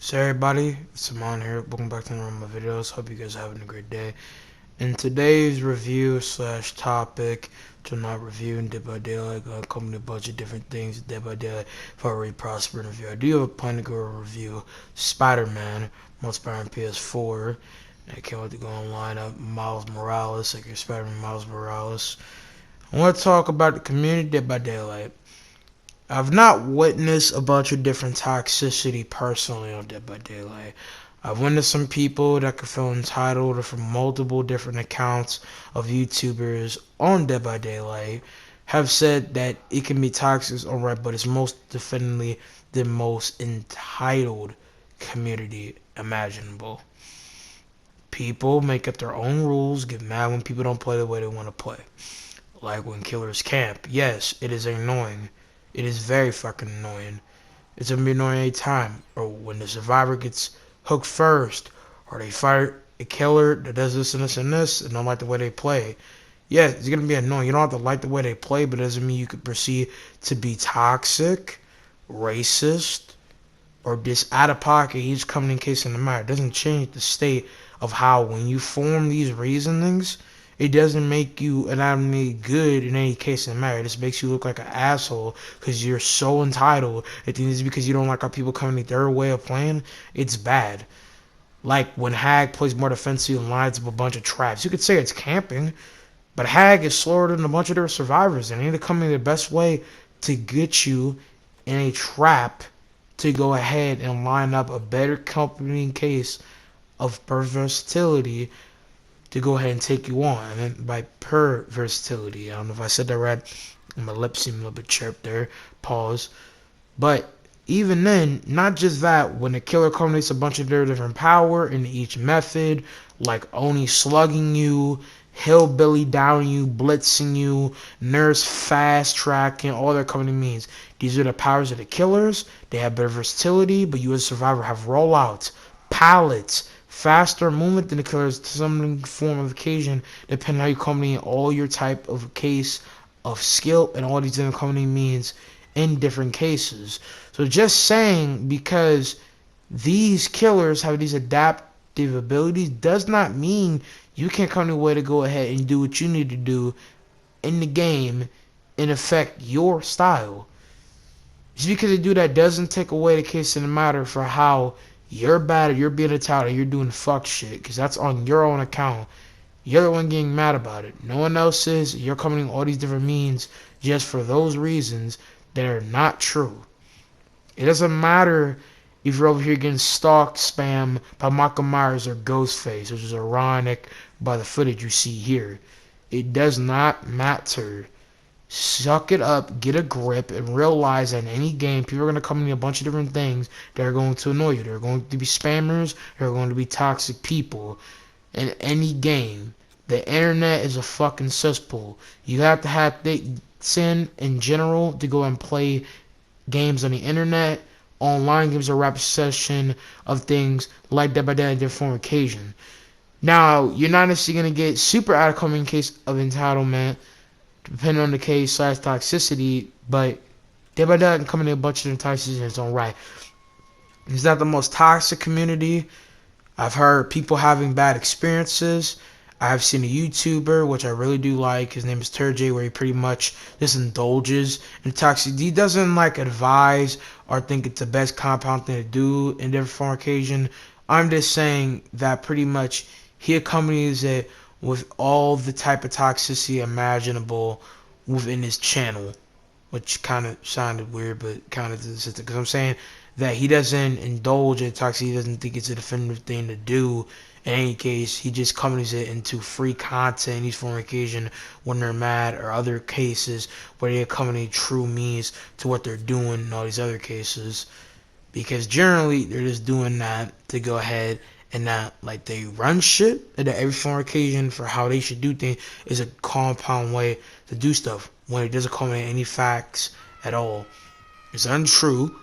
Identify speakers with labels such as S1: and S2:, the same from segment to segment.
S1: So everybody, it's Amon here. Welcome back to one of my videos. Hope you guys are having a great day. In today's review slash topic, to not review and day by day, like coming a bunch of different things day by day if I already prosper in review. I do have a plan to go review Spider-Man, most Spider-Man PS4. I can't wait to go online up Miles Morales, like your Spider-Man Miles Morales. I want to talk about the community day by daylight. I've not witnessed a bunch of different toxicity personally on Dead by Daylight. I've witnessed some people that could feel entitled from multiple different accounts of YouTubers on Dead by Daylight have said that it can be toxic, alright, but it's most definitely the most entitled community imaginable. People make up their own rules, get mad when people don't play the way they want to play. Like when killers camp. Yes, it is annoying. It is very fucking annoying. It's gonna be annoying any time. Or when the survivor gets hooked first. Or they fight a killer that does this and this and this and don't like the way they play. Yeah, it's gonna be annoying. You don't have to like the way they play, but it doesn't mean you could proceed to be toxic, racist, or just out of pocket. He's coming in case in the matter. It doesn't change the state of how when you form these reasonings, it doesn't make you an enemy good in any case in the matter. It just makes you look like an asshole because you're so entitled. I think it's because you don't like how people come in their way of playing. It's bad. Like when Hag plays more defensive and lines up a bunch of traps. You could say it's camping, but Hag is slower than a bunch of their survivors. And they need to come in the best way to get you in a trap to go ahead and line up a better company in case of versatility to go ahead and take you on. And by per versatility, I don't know if I said that right. My lips seem a little bit chirped there. Pause. But even then, not just that, when the killer combines a bunch of their different power in each method, like Oni slugging you, hillbilly downing you, blitzing you, nurse fast tracking, all their company means. These are the powers of the killers. They have better versatility, but you as a survivor have rollouts, pallets, faster movement than the killers to some form of occasion, depending on how you combine all your type of case of skill and all these different combining means in different cases. So just saying because these killers have these adaptive abilities does not mean you can't come to a way to go ahead and do what you need to do in the game and affect your style. Just because they do that doesn't take away the case in the matter for how you're bad or you're being a tout or you're doing fuck shit, because that's on your own account. You're the one getting mad about it. No one else is. You're coming in all these different means just for those reasons that are not true. It doesn't matter if you're over here getting stalked spam by Michael Myers or Ghostface, which is ironic by the footage you see here. It does not matter. Suck it up, get a grip, and realize that in any game, people are going to come in a bunch of different things that are going to annoy you. There are going to be spammers, there are going to be toxic people in any game. The internet is a fucking cesspool. You have to have sin in general to go and play games on the internet. Online games are a rapid succession of things like Dead by Daylight and different occasion. Now, you're not necessarily going to get super out of coming in case of entitlement, depending on the case slash toxicity, but Dead by Daylight can come in a bunch of different toxicity in its own right. It's not the most toxic community. I've heard people having bad experiences. I've seen a YouTuber, which I really do like. His name is Turj, where he pretty much just indulges in toxicity. He doesn't like advise or think it's the best compound thing to do in different form occasion. I'm just saying that pretty much he accompanies it with all the type of toxicity imaginable within his channel, which kind of sounded weird, but kind of consistent. Because I'm saying that he doesn't indulge in toxicity. He doesn't think it's a definitive thing to do. In any case, he just accompanies it into free content, each form of occasion when they're mad, or other cases where they accompany true means to what they're doing in all these other cases. Because generally, they're just doing that to go ahead and not like they run shit, and that every form of occasion for how they should do things is a compound way to do stuff when it doesn't come in any facts at all. It's untrue.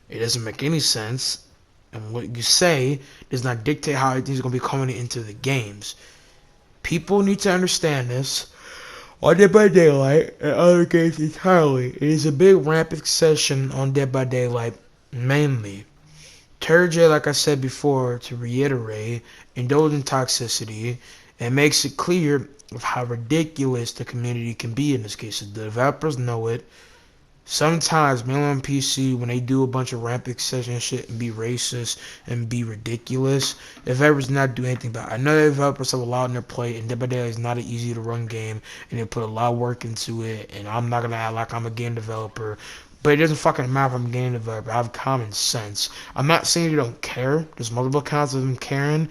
S1: It doesn't make any sense. And what you say does not dictate how everything's going to be coming into the games. People need to understand this. On Dead by Daylight and other games entirely, it is a big rampant succession on Dead by Daylight mainly Turgid, like I said before, to reiterate, indulge in toxicity and makes it clear of how ridiculous the community can be in this case. The developers know it. Sometimes, mainly on PC, when they do a bunch of rampant session shit and be racist and be ridiculous, developers not do anything about it. I know that developers have a lot on their plate, and Dead by Daylight is not an easy to run game, and they put a lot of work into it, and I'm not gonna act like I'm a game developer, but it doesn't fucking matter if I'm a game developer. I have common sense. I'm not saying you don't care. There's multiple accounts of them caring.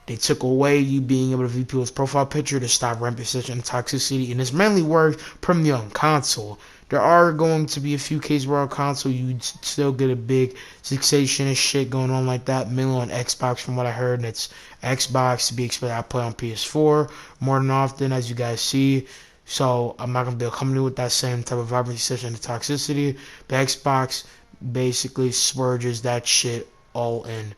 S1: They took away you being able to view people's profile picture to stop rampant session and toxicity, and it's mainly worked permanently on console. There are going to be a few cases where on console you still get a big fixation and shit going on like that. Mainly on Xbox, from what I heard, and it's Xbox to be expected. I play on PS4 more than often, as you guys see. So I'm not gonna be accompanied with that same type of vibrancy session and toxicity. But Xbox basically spurges that shit all in.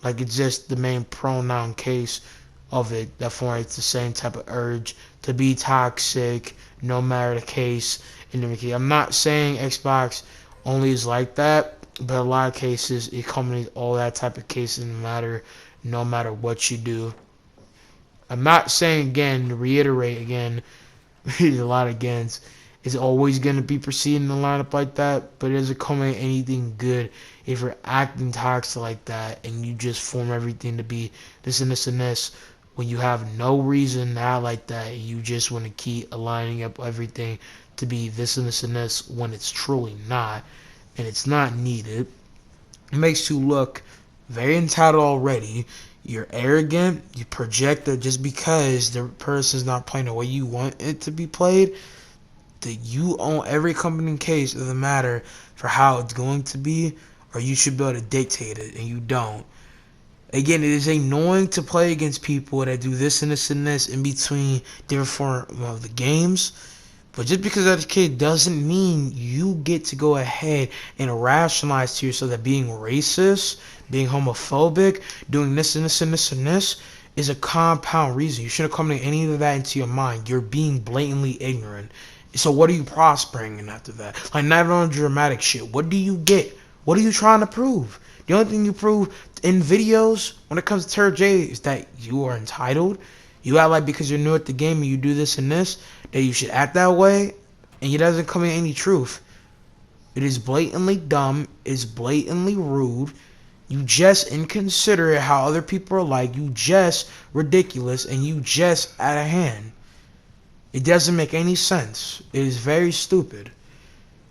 S1: Like, it's just the main pronoun case of it that formulates the same type of urge to be toxic, no matter the case. I'm not saying Xbox only is like that, but a lot of cases it accommodates all that type of cases no matter what you do. I'm not saying, again, to reiterate again, there's a lot of agains. It's always going to be proceeding in a lineup like that, but it doesn't accommodate anything good if you're acting toxic like that and you just form everything to be this and this and this when you have no reason to act like that. You just want to keep aligning up everything to be this and this and this when it's truly not, and it's not needed. It makes you look very entitled already. You're arrogant. You project that just because the person's not playing the way you want it to be played, that you own every company case. It doesn't matter for how it's going to be, or you should be able to dictate it, and you don't. Again, it is annoying to play against people that do this and this and this in between different form of the games. But just because that's the case doesn't mean you get to go ahead and rationalize to yourself that being racist, being homophobic, doing this and this and this and this is a compound reason. You shouldn't accommodate any of that into your mind. You're being blatantly ignorant. So what are you prospering in after that? Like, not even on dramatic shit. What do you get? What are you trying to prove? The only thing you prove in videos when it comes to Turd J is that you are entitled. You act like because you're new at the game and you do this and this, that you should act that way, and it doesn't come in any truth. It is blatantly dumb. It's blatantly rude. You just inconsiderate how other people are like. You just ridiculous, and you just out of hand. It doesn't make any sense. It is very stupid.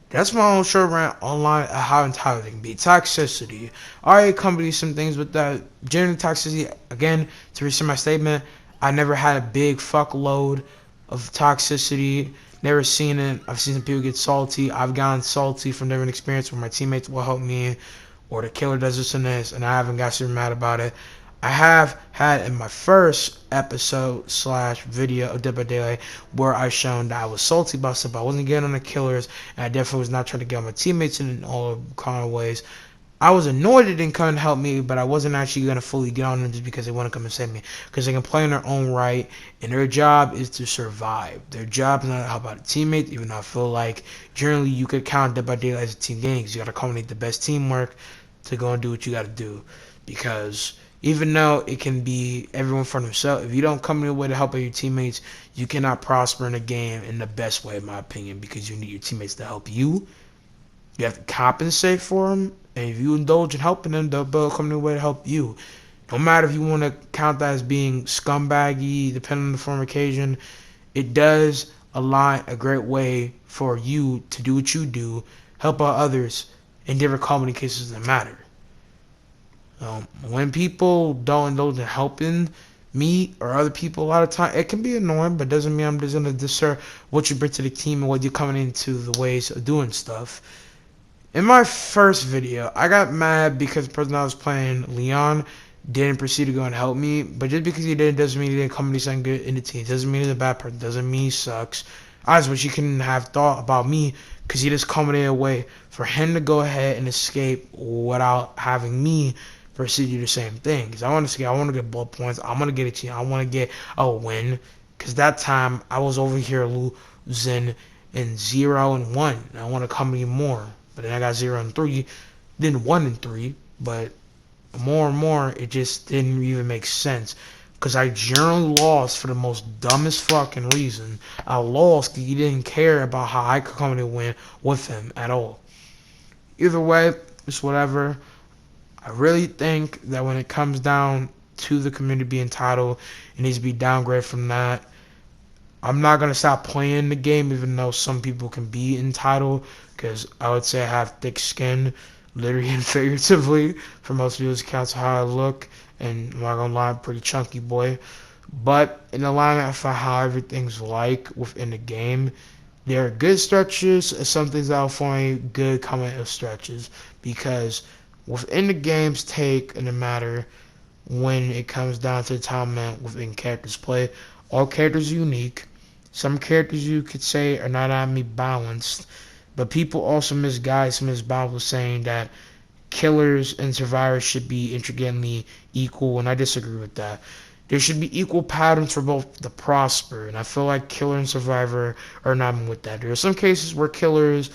S1: That's my own short rant online of how entitled it can be. Toxicity. I already accompanied some things with that. Generally, toxicity, again, to restate my statement, I never had a big fuckload of toxicity. Never seen it. I've seen some people get salty. I've gotten salty from different experience where my teammates will help me, or the killer does this and this, and I haven't got super mad about it. I have had in my first episode / video of Dead by Daylight where I shown that I was salty about stuff. I wasn't getting on the killers, and I definitely was not trying to get on my teammates in all kind of ways. I was annoyed they didn't come and help me, but I wasn't actually going to fully get on them just because they want to come and save me. Because they can play in their own right, and their job is to survive. Their job is not to help out a teammate, even though I feel like generally you could count Dead by Daylight as a team game, because you got to culminate the best teamwork to go and do what you got to do. Because even though it can be everyone for themselves, if you don't come in a way to help out your teammates, you cannot prosper in the game in the best way, in my opinion, because you need your teammates to help you. You have to compensate for them, and if you indulge in helping them, they'll come in a way to help you. No matter if you want to count that as being scumbaggy, depending on the form of occasion, it does align a great way for you to do what you do, help out others in different company cases that matter. When people don't indulge in helping me or other people, a lot of time it can be annoying, but doesn't mean I'm just gonna discern what you bring to the team and what you're coming into the ways of doing stuff. In my first video, I got mad because the person I was playing, Leon, didn't proceed to go and help me. But just because he didn't doesn't mean he didn't come and do something good in the team. Doesn't mean he's a bad person. Doesn't mean he sucks. I just wish he couldn't have thought about me, because he just culminated a way for him to go ahead and escape without having me proceed to do the same thing. Because I want to escape. I want to get blood points. I want to get a team. I want to get a win. Because that time I was over here losing in 0-1. And I want to come in more. But then I got 0-3. Then 1-3. But more and more, it just didn't even make sense. Because I generally lost for the most dumbest fucking reason. I lost because you didn't care about how I could come to win with him at all. Either way, it's whatever. I really think that when it comes down to the community being entitled, it needs to be downgraded from that. I'm not gonna stop playing the game, even though some people can be entitled, because I would say I have thick skin, literally and figuratively, for most people's accounts of how I look, and I'm not gonna lie, I'm a pretty chunky boy. But in alignment for how everything's like within the game, there are good stretches and some things that will find good coming of stretches, because within the game's take in the matter when it comes down to the time within characters play, all characters are unique. Some characters you could say are not anime balanced, but people also misguide some misbalance saying that killers and survivors should be intricately equal, and I disagree with that. There should be equal patterns for both the prosper, and I feel like killer and survivor are not with that. There are some cases where killers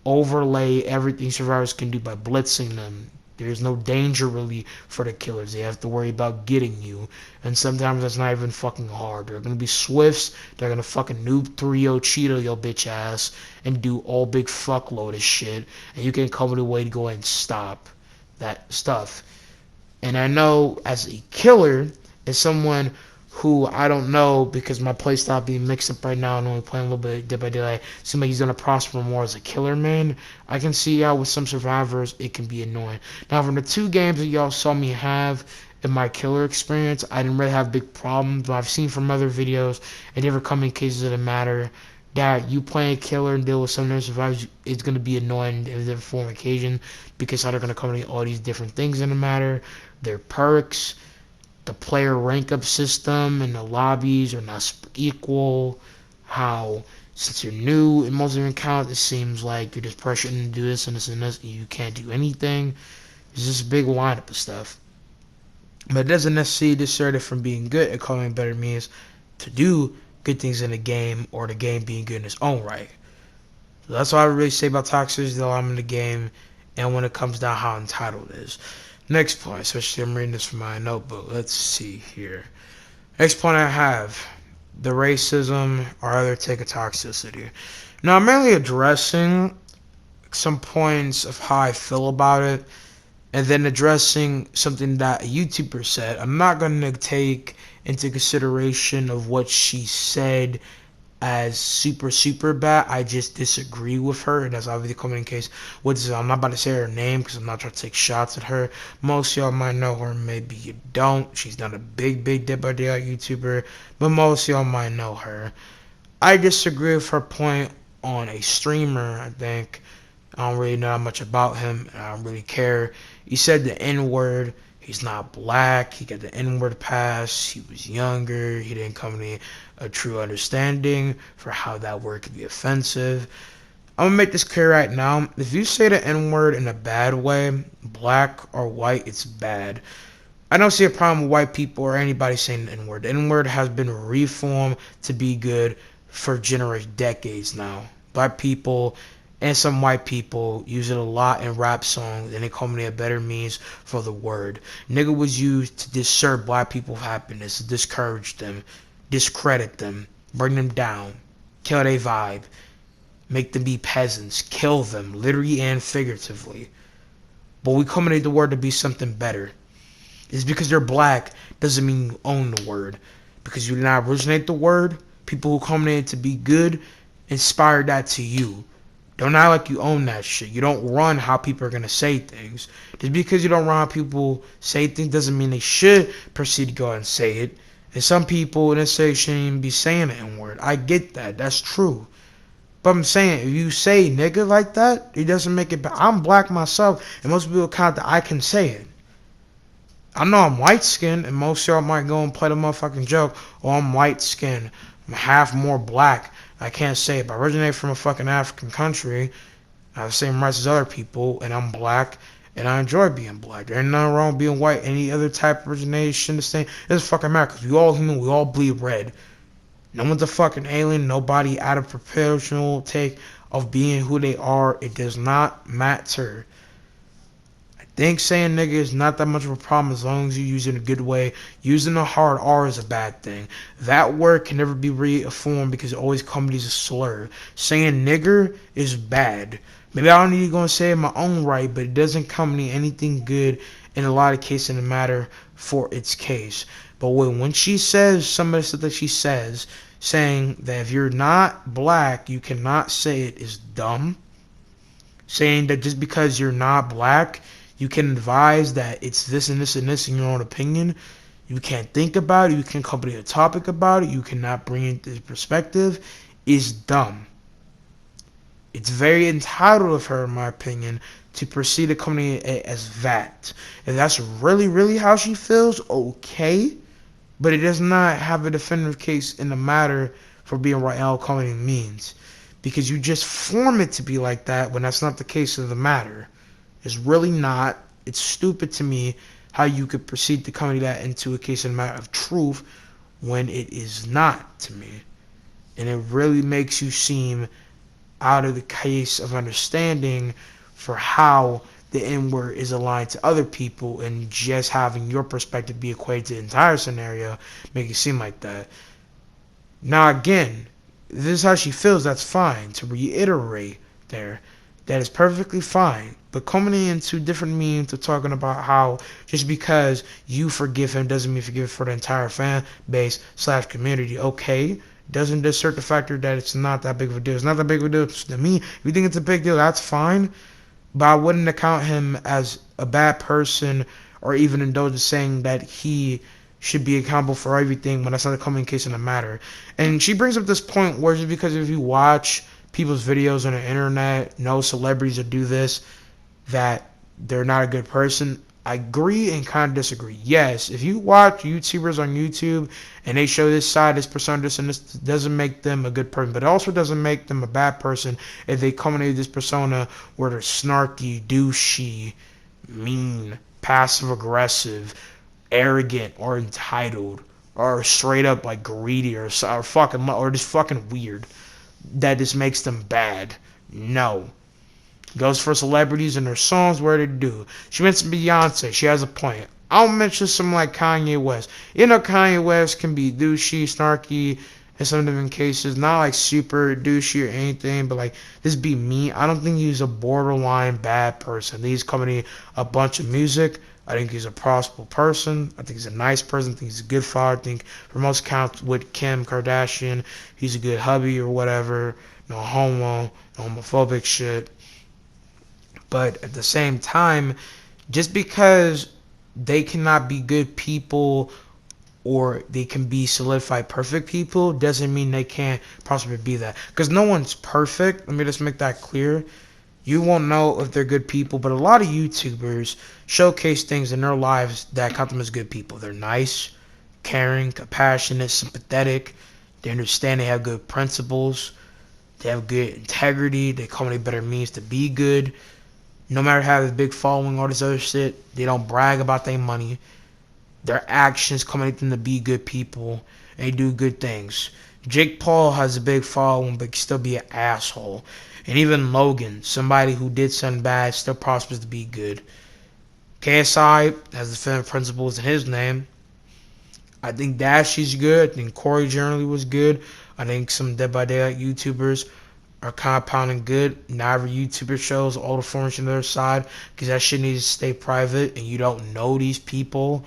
S1: overlay everything survivors can do by blitzing them. There's no danger really for the killers. They have to worry about getting you. And sometimes that's not even fucking hard. They're gonna be swifts. They're gonna fucking noob 3-0 Cheeto your bitch ass and do all big fuckload of shit. And you can come with a way to go ahead and stop that stuff. And I know as a killer, as someone who I don't know because my playstyle being mixed up right now and only playing a little bit day by day, seems like he's gonna prosper more as a killer man. I can see how with some survivors it can be annoying. Now from the 2 games that y'all saw me have in my killer experience, I didn't really have big problems, but I've seen from other videos and different coming cases of the matter that you playing a killer and deal with some of the survivors, it's gonna be annoying in a different form of occasion because how they're gonna come to all these different things in the matter, their perks, the player rank up system and the lobbies are not equal. How since you're new in most of your accounts, it seems like you're just pressured to do this and this and this, and you can't do anything. It's just a big lineup of stuff. But it doesn't necessarily dissuade it from being good and calling better means to do good things in the game or the game being good in its own right. So that's all I really say about toxicity though I'm in the game and when it comes down how entitled it is. Next point, especially I'm reading this from my notebook. Let's see here. Next point I have, the racism or other take of toxicity. Now I'm mainly addressing some points of how I feel about it and then addressing something that a YouTuber said. I'm not going to take into consideration of what she said as super bad. I just disagree with her, and that's obviously coming in case. I'm not about to say her name because I'm not trying to take shots at her. Most of y'all might know her, maybe you don't. She's not a big Dead by Daylight YouTuber, but most of y'all might know her. I disagree with her point on a streamer. I think I don't really know that much about him, and I don't really care. He said the N-word. He's not black. He got the N-word pass. He was younger. He didn't come to a true understanding for how that word could be offensive. I'm gonna make this clear right now. If you say the N-word in a bad way, black or white, it's bad. I don't see a problem with white people or anybody saying the N-word. The N-word has been reformed to be good for decades now. Black people and some white people use it a lot in rap songs, and they call me a better means for the word. Nigga was used to disturb black people's happiness, to discourage them, discredit them, bring them down, kill their vibe, make them be peasants, kill them, literally and figuratively. But we combinate the word to be something better. It's because you're black doesn't mean you own the word. Because you did not originate the word, people who combinate it to be good inspired that to you. Don't act like you own that shit. You don't run how people are going to say things. Just because you don't run how people say things doesn't mean they should proceed to go out and say it. And some people in this say shouldn't even be saying the N-word. I get that. That's true. But I'm saying, if you say nigga like that, it doesn't make it bad. I'm black myself, and most people count that I can say it. I know I'm light-skinned, and most y'all might go and play the motherfucking joke, oh, I'm light-skinned. I'm half more black. I can't say it, but I originate from a fucking African country. I have the same rights as other people, and I'm black, and I enjoy being black. There ain't nothing wrong with being white. Any other type of origination, the same. It doesn't fucking matter, because we all human, we all bleed red. No one's a fucking alien. Nobody out of proportional take of being who they are. It does not matter. I Think saying nigga is not that much of a problem as long as you use it in a good way. Using a hard R is a bad thing. That word can never be reformed because it always comes as a slur. Saying nigger is bad. Maybe I don't need to go and say it in my own right, but it doesn't come to anything good in a lot of cases in the matter for its case. But when she says some of the stuff that she says, saying that if you're not black, you cannot say it, is dumb. Saying that just because you're not black, you can advise that it's this and this and this in your own opinion. You can't think about it. You can't come up with a topic about it. You cannot bring it to perspective. Is dumb. It's very entitled of her, in my opinion, to proceed to company as that. If that's really, really how she feels, okay. But it does not have a definitive case in the matter for being right now company means. Because you just form it to be like that when that's not the case of the matter. It's really not. It's stupid to me how you could proceed to come that into a case in a matter of truth when it is not to me. And it really makes you seem out of the case of understanding for how the N-word is aligned to other people, and just having your perspective be equated to the entire scenario make it seem like that. Now again, this is how she feels, that's fine. To reiterate there, that is perfectly fine. But coming into different means of talking about how just because you forgive him doesn't mean forgive for the entire fan base / community. Okay, doesn't assert the factor that it's not that big of a deal. It's not that big of a deal to me. If you think it's a big deal, that's fine. But I wouldn't account him as a bad person or even indulge in saying that he should be accountable for everything when that's not the common case in the matter. And she brings up this point where just because if you watch people's videos on the internet, know celebrities that do this, that they're not a good person. I agree and kind of disagree. Yes, if you watch YouTubers on YouTube and they show this side, this persona, this and this, doesn't make them a good person, but it also doesn't make them a bad person if they come into this persona where they're snarky, douchey, mean, passive aggressive, arrogant, or entitled, or straight up like greedy, or fucking, or just fucking weird. That just makes them bad. No. Goes for celebrities and their songs, where they do. She mentioned Beyonce. She has a point. I'll mention something like Kanye West. You know, Kanye West can be douchey, snarky in some different cases. Not like super douchey or anything, but like this be me. I don't think he's a borderline bad person. He's coming in a bunch of music. I think he's a prosperous person. I think he's a nice person. I think he's a good father. I think for most counts with Kim Kardashian, he's a good hubby or whatever. No homo, no homophobic shit. But at the same time, just because they cannot be good people or they can be solidified perfect people doesn't mean they can't possibly be that. Because no one's perfect. Let me just make that clear. You won't know if they're good people, but a lot of YouTubers showcase things in their lives that count them as good people. They're nice, caring, compassionate, sympathetic. They understand they have good principles. They have good integrity. They come with better means to be good. No matter how they have a big following, all this other shit, they don't brag about their money. Their actions come them to be good people, and they do good things. Jake Paul has a big following, but can still be an asshole. And even Logan, somebody who did something bad, still prospers to be good. KSI has the film principles in his name. I think Dashy's good. I think Corey generally was good. I think some Dead by Daylight YouTubers are compounding good. Not every YouTuber shows all the information on their side because that shit needs to stay private and you don't know these people.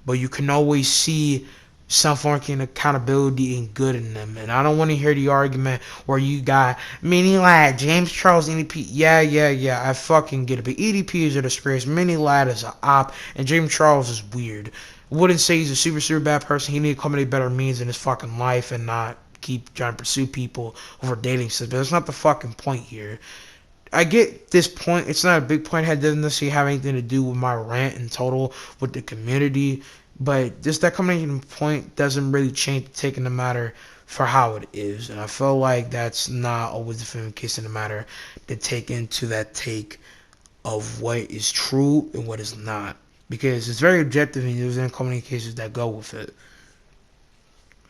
S1: But you can always see some form of accountability and good in them. And I don't want to hear the argument where you got Mini Lad, James Charles, EDP. Yeah, I fucking get it. But EDP is a disgrace. Mini Lad is an op. And James Charles is weird. I wouldn't say he's a super bad person. He needs to accommodate better means in his fucking life and not keep trying to pursue people over dating stuff. But that's not the fucking point here. I get this point. It's not a big point. It doesn't necessarily have anything to do with my rant in total with the community. But just that coming point doesn't really change taking the matter for how it is. And I feel like that's not always the definitive case in the matter to take into that take of what is true and what is not. Because it's very objective and there's any cases that go with it.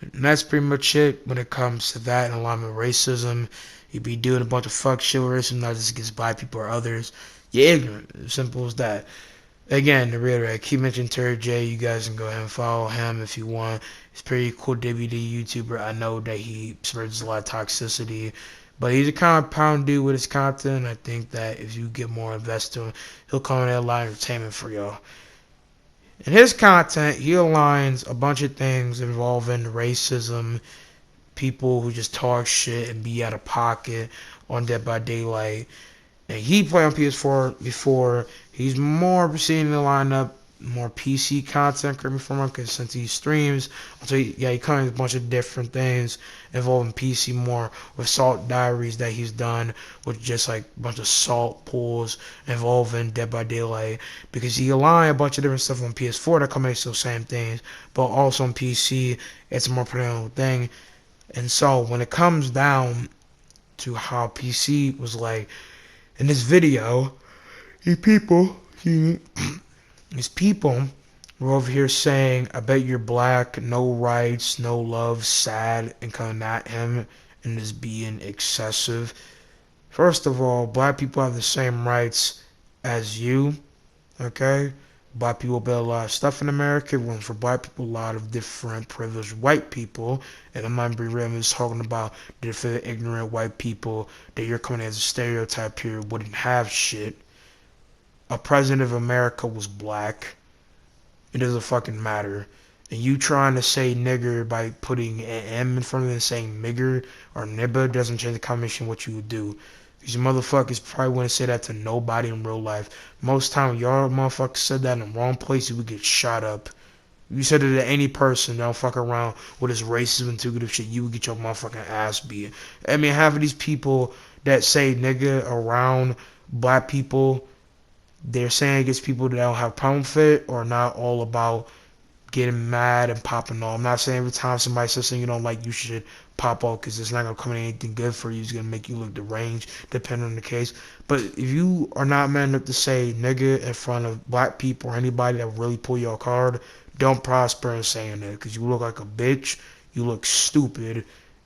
S1: And that's pretty much it when it comes to that and alignment with racism. You be doing a bunch of fuck shit with racism, not just against black people or others. You're ignorant. As simple as that. Again, to reiterate, keep mentioning Terry J. You guys can go ahead and follow him if you want. He's a pretty cool WD YouTuber. I know that he spreads a lot of toxicity, but he's a kind of pound dude with his content. I think that if you get more invested in him, he'll come in a lot of entertainment for y'all. In his content, he aligns a bunch of things involving racism, people who just talk shit and be out of pocket on Dead by Daylight. And he played on PS4 before. He's more proceeding to line up more PC content coming from him because since he streams, so he comes with a bunch of different things involving PC more with Salt Diaries that he's done with just like a bunch of salt pools involving Dead by Daylight because he aligned a bunch of different stuff on PS4 that come in the same things, but also on PC it's a more predominant thing. And so when it comes down to how PC was like in this video, these people were over here saying, I bet you're black, no rights, no love, sad, and coming at him and this being excessive. First of all, black people have the same rights as you, okay? Black people build a lot of stuff in America. When for black people, a lot of different privileged white people. And I'm not being talking about different ignorant white people that you're coming as a stereotype here wouldn't have shit. A president of America was black. It doesn't fucking matter. And you trying to say nigger by putting an M in front of it and saying nigger or nibba doesn't change the combination of what you would do. These motherfuckers probably wouldn't say that to nobody in real life. Most time y'all motherfuckers said that in the wrong place, you would get shot up. If you said it to any person, don't fuck around with this racism and too shit, you would get your motherfucking ass beat. I mean, half of these people that say nigga around black people, they're saying against people that don't have problem fit or not all about getting mad and popping off. I'm not saying every time somebody says something you don't like, you should pop off because it's not going to come in anything good for you. It's going to make you look deranged, depending on the case. But if you are not man enough to say nigga in front of black people or anybody that really pull your card, don't prosper in saying that because you look like a bitch, you look stupid,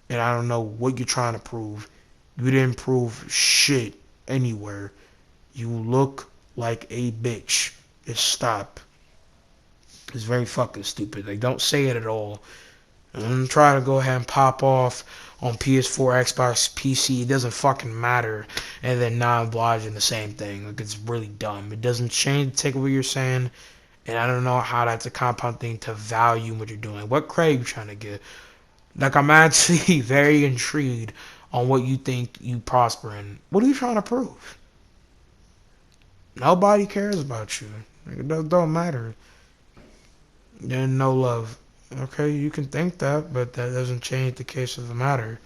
S1: and I don't know what you're trying to prove. You didn't prove shit anywhere. You look like a bitch. Just stop. It's very fucking stupid. Like, don't say it at all. And try to go ahead and pop off on PS4, Xbox, PC. It doesn't fucking matter. And then non-obliging the same thing. Like, it's really dumb. It doesn't change, take what you're saying. And I don't know how that's a compound thing to value what you're doing. What credit you trying to get? Like, I'm actually very intrigued on what you think you prosper in. What are you trying to prove? Nobody cares about you. It don't matter. There's no love. Okay, you can think that, but that doesn't change the case of the matter.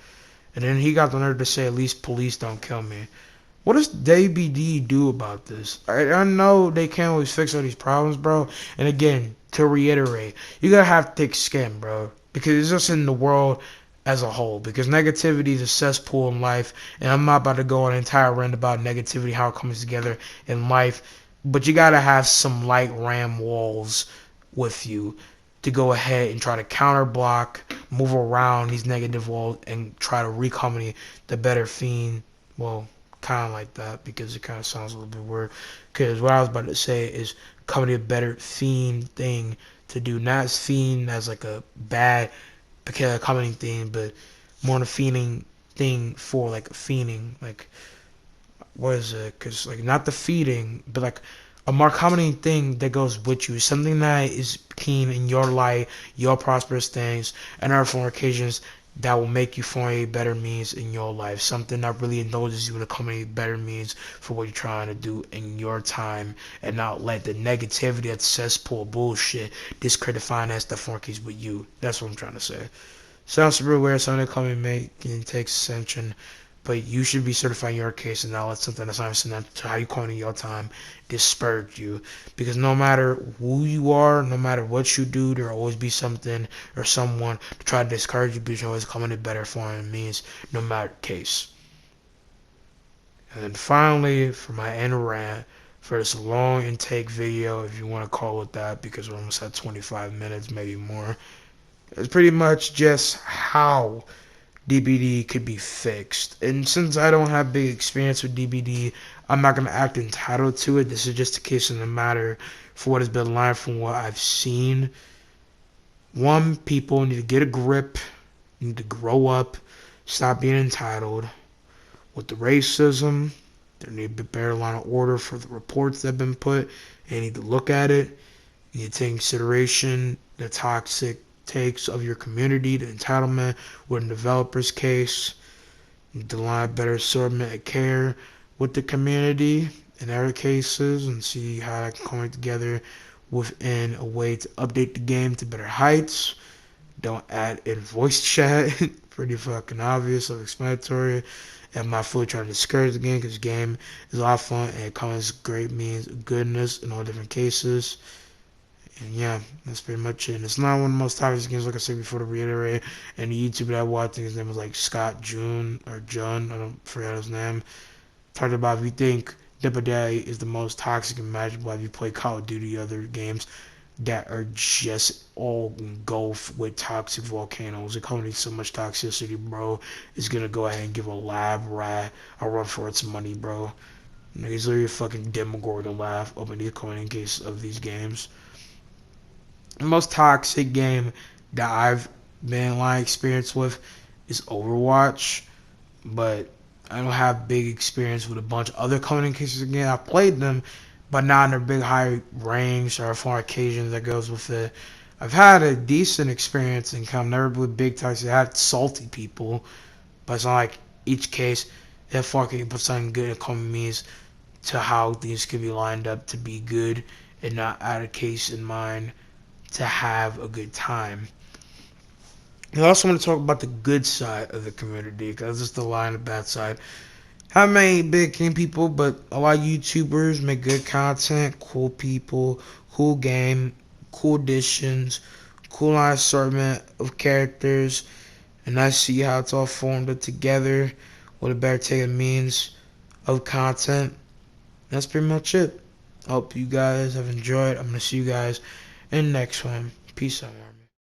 S1: And then he got the nerve to say, at least police don't kill me. What does WBD do about this? I know they can't always fix all these problems, bro. And again, to reiterate, you gotta have thick skin, bro. Because it's just in the world as a whole. Because negativity is a cesspool in life. And I'm not about to go on an entire rant about negativity, how it comes together in life. But you gotta have some light ram walls with you to go ahead and try to counter block, move around these negative walls, and try to recombine the better fiend. Well, kind of like that because it kind of sounds a little bit weird. Because what I was about to say is coming a better fiend thing to do, not as fiend as like a bad commenting thing, but more a fiending thing for like a fiending, like what is it? Because like not the feeding, but like a more common thing that goes with you, something that is keen in your life, your prosperous things, and other form occasions that will make you form a better means in your life. Something that really indulges you in a company better means for what you're trying to do in your time, and not let the negativity that cesspool bullshit discredit finance that fornicates with you. That's what I'm trying to say. Sounds super weird, something to come and make and take ascension. But you should be certified in your case and not let something that's not similar to how you call in your time disparage you. Because no matter who you are, no matter what you do, there will always be something or someone to try to discourage you, but you can always come in a better form and means no matter the case. And then finally, for my end rant, for this long intake video, if you want to call it that, because we're almost at 25 minutes, maybe more, it's pretty much just how DBD could be fixed. And since I don't have big experience with DBD, I'm not gonna act entitled to it. This is just a case of the matter for what has been learned from what I've seen. One, people need to get a grip, need to grow up, stop being entitled. With the racism, there need to be a better line of order for the reports that have been put. You need to look at it. You need to take into consideration the toxic takes of your community, the entitlement, or in the developer's case, you need to line up better assortment and care with the community in other cases and see how that can come together within a way to update the game to better heights. Don't add in voice chat. Pretty fucking obvious, self-explanatory. And I'm not fully trying to discourage the game because the game is a lot of fun and it comes great means of goodness in all different cases. And yeah, that's pretty much it. And it's not one of the most toxic games, like I said before, to reiterate. And the YouTuber that I watched, I think his name was like Scott June or Jun, I don't forget his name, talked about if you think Dipper is the most toxic and imaginable, if you play Call of Duty other games that are just all engulfed with toxic volcanoes. It comes with so much toxicity, bro. It's gonna go ahead and give a lab rat a run for its money, bro. It's literally a fucking Demogorgon laugh up in the coin case of these games. The most toxic game that I've been like experienced with is Overwatch, but I don't have big experience with a bunch of other coding cases. Again, I played them, but not in their big high range or for occasions that goes with it. I've had a decent experience in com, never with big toxic. I had salty people, but it's not like each case that fucking put something good in common means to how things could be lined up to be good and not add a case in mind to have a good time. I also want to talk about the good side of the community because it's the lie and the bad side. How many big king people, but a lot of YouTubers make good content, cool people, cool game, cool additions, cool line assortment of characters, and I see how it's all formed up together, what a better take means of content. That's pretty much it. I hope you guys have enjoyed. I'm gonna see you guys in the next one. Peace out, man.